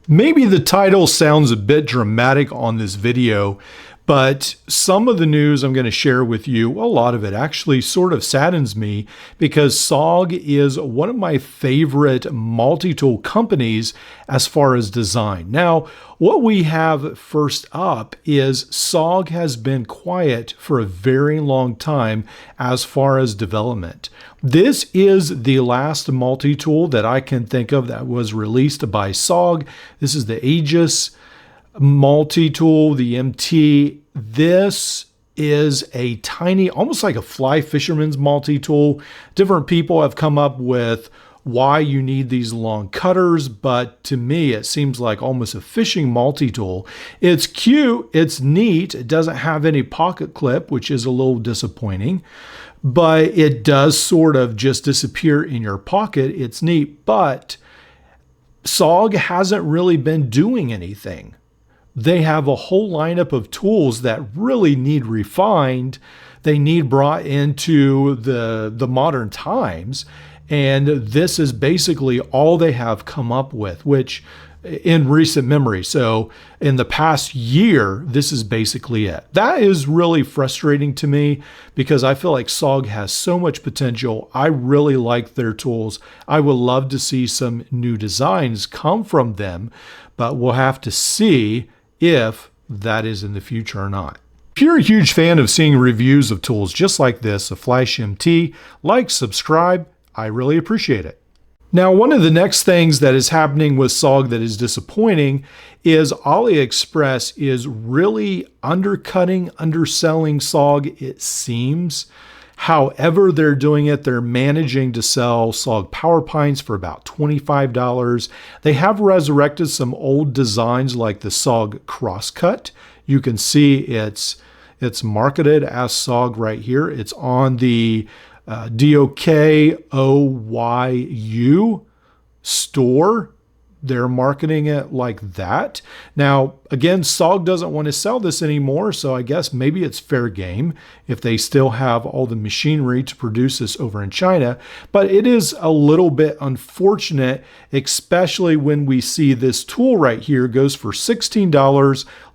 Maybe the title sounds a bit dramatic on this video, but some of the news I'm going to share with you, a lot of it actually sort of saddens me because SOG is one of my favorite multi-tool companies as far as design. Now, what we have first up is SOG has been quiet for a very long time as far as development. This is the last multi-tool that I can think of that was released by SOG. This is the Aegis multi-tool, the MT. This is a tiny, almost like a fly fisherman's multi-tool. Different people have come up with why you need these long cutters, but to me, it seems like almost a fishing multi-tool. It's cute, it's neat, it doesn't have any pocket clip, which is a little disappointing, but it does sort of just disappear in your pocket. It's neat, but SOG hasn't really been doing anything. They have a whole lineup of tools that really need refined. They need brought into the modern times. And this is basically all they have come up with, which in recent memory. So in the past year, this is basically it. That is really frustrating to me because I feel like SOG has so much potential. I really like their tools. I would love to see some new designs come from them, but we'll have to see if that is in the future or not. If you're a huge fan of seeing reviews of tools just like this, a Flash MT, like, subscribe. I really appreciate it. Now, one of the next things that is happening with SOG that is disappointing is AliExpress is really undercutting, underselling SOG, it seems. However they're doing it, they're managing to sell SOG power pines for about $25. They have resurrected some old designs like the SOG Crosscut. You can see it's marketed as SOG right here. It's on the DOKOYU store. They're marketing it like that. Now, again, SOG doesn't want to sell this anymore, so I guess maybe it's fair game if they still have all the machinery to produce this over in China. But it is a little bit unfortunate, especially when we see this tool right here goes for $16.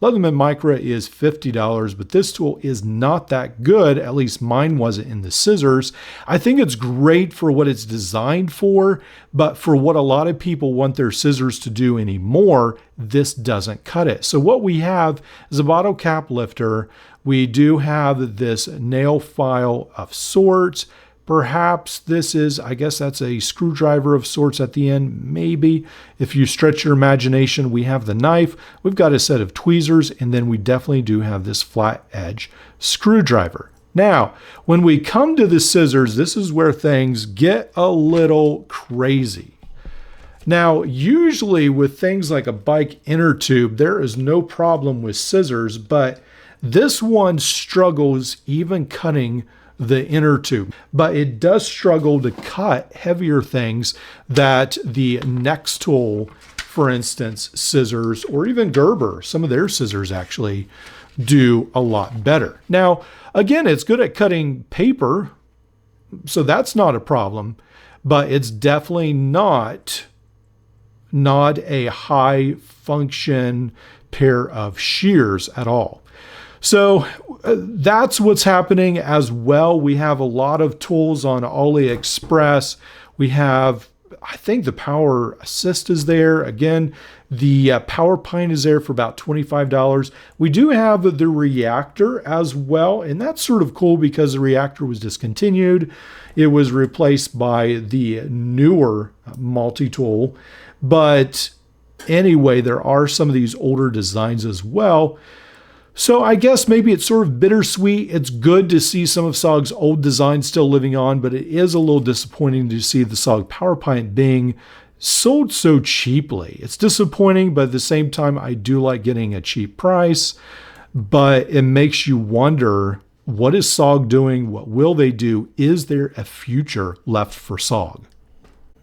Leatherman Micra is $50, but this tool is not that good. At least mine wasn't in the scissors. I think it's great for what it's designed for, but for what a lot of people want their scissors to do anymore, this doesn't cut it. So what we have is a bottle cap lifter. We do have this nail file of sorts. Perhaps this is, I guess that's a screwdriver of sorts at the end. Maybe if you stretch your imagination, we have the knife. We've got a set of tweezers, and then we definitely do have this flat edge screwdriver. Now, when we come to the scissors, this is where things get a little crazy. Now, usually with things like a bike inner tube, there is no problem with scissors, but this one struggles even cutting the inner tube. But it does struggle to cut heavier things that the next tool, for instance, scissors, or even Gerber, some of their scissors actually do a lot better. Now, again, it's good at cutting paper, so that's not a problem, but it's definitely not a high function pair of shears at all. So that's what's happening as well. We have a lot of tools on AliExpress. We have, I think the Power Assist is there. Again, the Power Pine is there for about $25. We do have the Reactor as well, and that's sort of cool because the Reactor was discontinued. It was replaced by the newer multi-tool. But anyway, there are some of these older designs as well. So I guess maybe it's sort of bittersweet. It's good to see some of SOG's old designs still living on, but it is a little disappointing to see the SOG Power Pine being sold so cheaply. It's disappointing, but at the same time, I do like getting a cheap price. But it makes you wonder, what is SOG doing? What will they do? Is there a future left for SOG?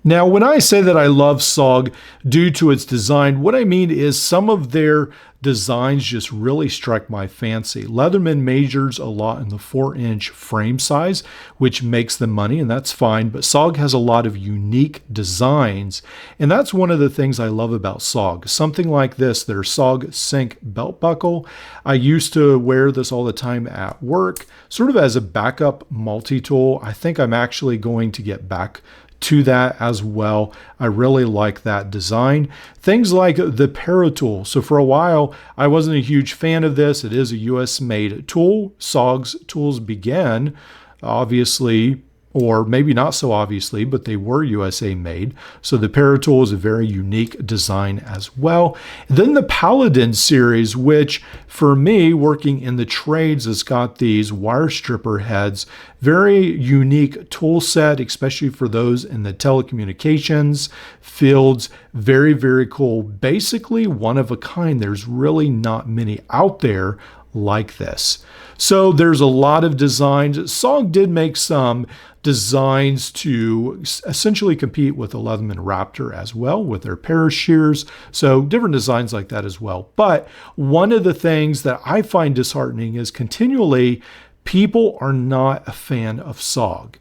Now, when I say that I love SOG due to its design, what I mean is some of their designs just really strike my fancy. Leatherman majors a lot in the 4-inch frame size, which makes them money, and that's fine, but SOG has a lot of unique designs, and that's one of the things I love about SOG. Something like this, their SOG Sync belt buckle. I used to wear this all the time at work, sort of as a backup multi-tool. I think I'm actually going to get back to that as well. I really like that design. Things like the Paratool. So for a while, I wasn't a huge fan of this. It is a US made tool. SOG's tools began, obviously, or maybe not so obviously, but they were USA made. So the Paratool is a very unique design as well. And then the Paladin series, which for me, working in the trades, has got these wire stripper heads. Very unique tool set, especially for those in the telecommunications fields. Very, very cool. Basically one of a kind. There's really not many out there like this. So there's a lot of designs. SOG did make some designs to essentially compete with the Leatherman Raptor as well with their pair shears. So different designs like that as well. But one of the things that I find disheartening is continually people are not a fan of SOG.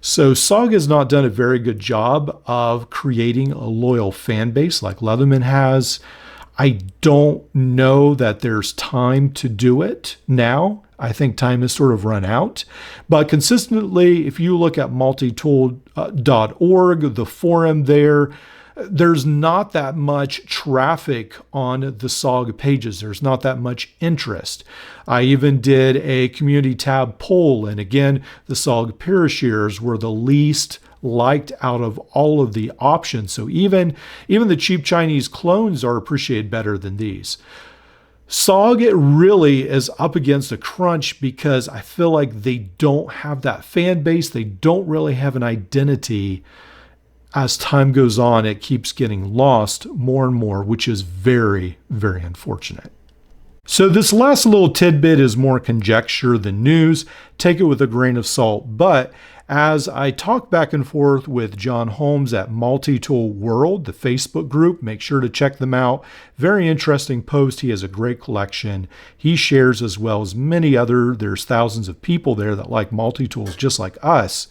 So SOG has not done a very good job of creating a loyal fan base like Leatherman has. I don't know that there's time to do it now. I think time has sort of run out. But consistently, if you look at multitool.org, the forum there's not that much traffic on the SOG pages. There's not that much interest. I even did a community tab poll, and again, the SOG pair shears were the least liked out of all of the options. So even the cheap Chinese clones are appreciated better than these. SOG really is up against a crunch because I feel like they don't have that fan base. They don't really have an identity. As time goes on, it keeps getting lost more and more, which is very, very unfortunate. So this last little tidbit is more conjecture than news. Take it with a grain of salt. But as I talk back and forth with John Holmes at Multi-Tool World, the Facebook group, make sure to check them out. Very interesting post. He has a great collection. He shares as well as many other. There's thousands of people there that like multi-tools just like us.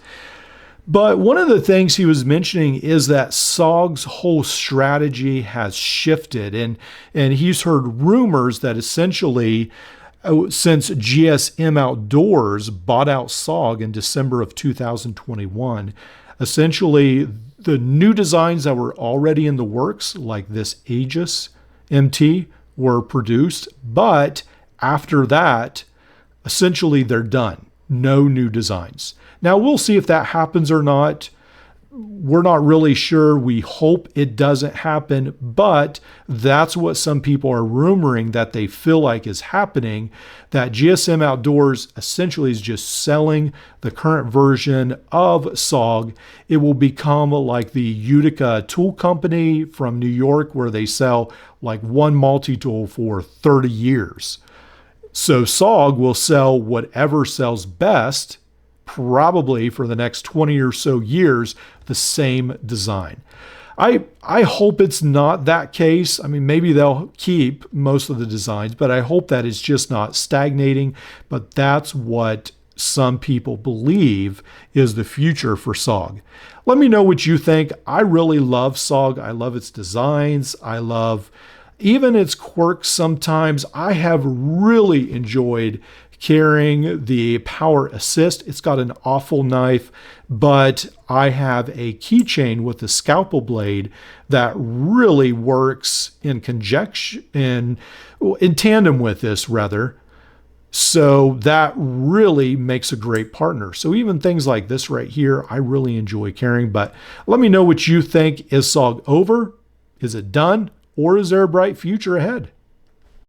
But one of the things he was mentioning is that SOG's whole strategy has shifted. And he's heard rumors that essentially, since GSM Outdoors bought out SOG in December of 2021, essentially the new designs that were already in the works, like this Aegis MT, were produced. But after that, essentially they're done. No new designs. Now we'll see if that happens or not. We're not really sure. We hope it doesn't happen, but that's what some people are rumoring that they feel like is happening, that GSM Outdoors essentially is just selling the current version of SOG. It will become like the Utica Tool Company from New York, where they sell like one multi-tool for 30 years. So SOG will sell whatever sells best, probably for the next 20 or so years, the same design. I hope it's not that case. I mean, maybe they'll keep most of the designs, but I hope that it's just not stagnating. But that's what some people believe is the future for SOG. Let me know what you think. I really love SOG. I love its designs. I love even its quirks sometimes. I have really enjoyed carrying the Power Assist. It's got an awful knife, but I have a keychain with a scalpel blade that really works in tandem with this rather. So that really makes a great partner. So even things like this right here, I really enjoy carrying. But let me know what you think. Is SOG over? Is it done? Or is there a bright future ahead?